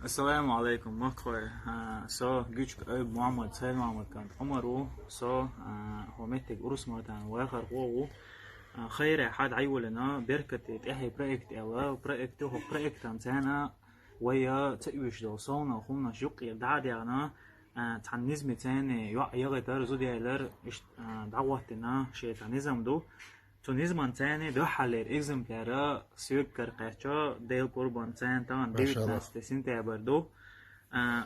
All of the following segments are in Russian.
Assalamu alaikum, Makhoy. So, Güç Muhammad Sayın Muhammad kan Umaru so همتك أرس مرتان وآخر قوة خير حد عيولنا بركة إحي بريكت أو بريكت هو بريكت أنتنا ويا تأويش دوسونا وخونا شق يدعى يعني تعنيزم تاني يغير زودي على دعوتنا شيء تعنيزم دو تونيزمان تاني دو حلير إكزمبلارا سيوكر قاچا ديل قربان تان تان ديل تستسين تابردو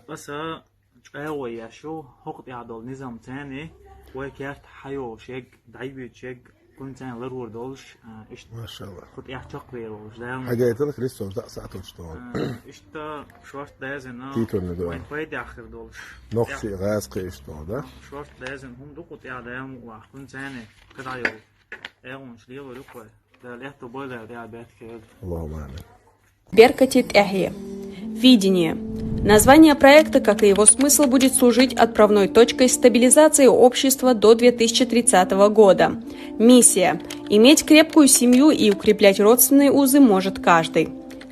بس أول يشو حقد يعدل نظام تاني وكيرت حيو شيك دعيبي شيك كنت تاني لرور دولش ما شاء الله كنت يحتق بيروش دايما حاجة يتلك لسه لا ساعته اشتغل اشتا شورت دازن تيتو ندوه وين فايدة آخر دولش نقشي غاسقي اشتغل ده شورت دازن هم دو قط يعدام وكنت تاني قد عيو ايغون شليغو لكوه ده الاحتو بولا ده بيت كده اللهم آمين. Беркатит Эхи. Видение. Название проекта, как и его смысл, будет служить отправной точкой стабилизации общества до 2030 года. Миссия. Иметь крепкую семью и укреплять родственные узы может каждый.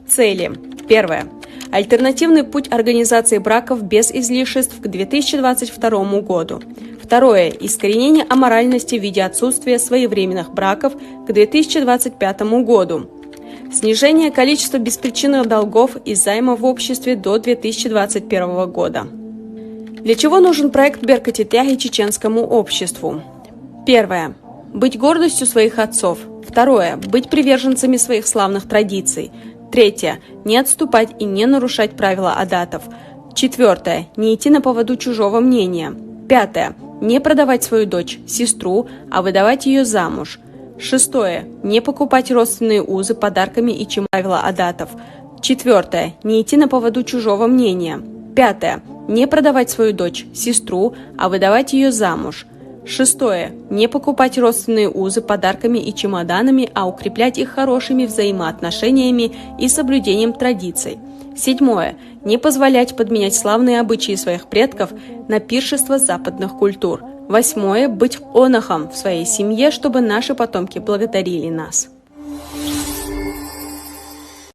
Цели. Первое. Альтернативный путь организации браков без излишеств к 2022 году. Второе. Искоренение аморальности в виде отсутствия своевременных браков к 2025 году. Снижение количества беспричинных долгов и займов в обществе до 2021 года. Для чего нужен проект Беркатит Эхи чеченскому обществу? Первое. Быть гордостью своих отцов. Второе. Быть приверженцами своих славных традиций. Третье. Не отступать и не нарушать правила адатов. Четвертое. Не идти на поводу чужого мнения. Пятое. Не продавать свою дочь, сестру, а выдавать ее замуж. Шестое. Не покупать родственные узы подарками и чем правила адатов. Четвертое. Не идти на поводу чужого мнения. Пятое. Не продавать свою дочь, сестру, а выдавать ее замуж. Шестое. Не покупать родственные узы подарками и чемоданами, а укреплять их хорошими взаимоотношениями и соблюдением традиций. Седьмое. Не позволять подменять славные обычаи своих предков на пиршество западных культур. Восьмое. Быть онахом в своей семье, чтобы наши потомки благодарили нас.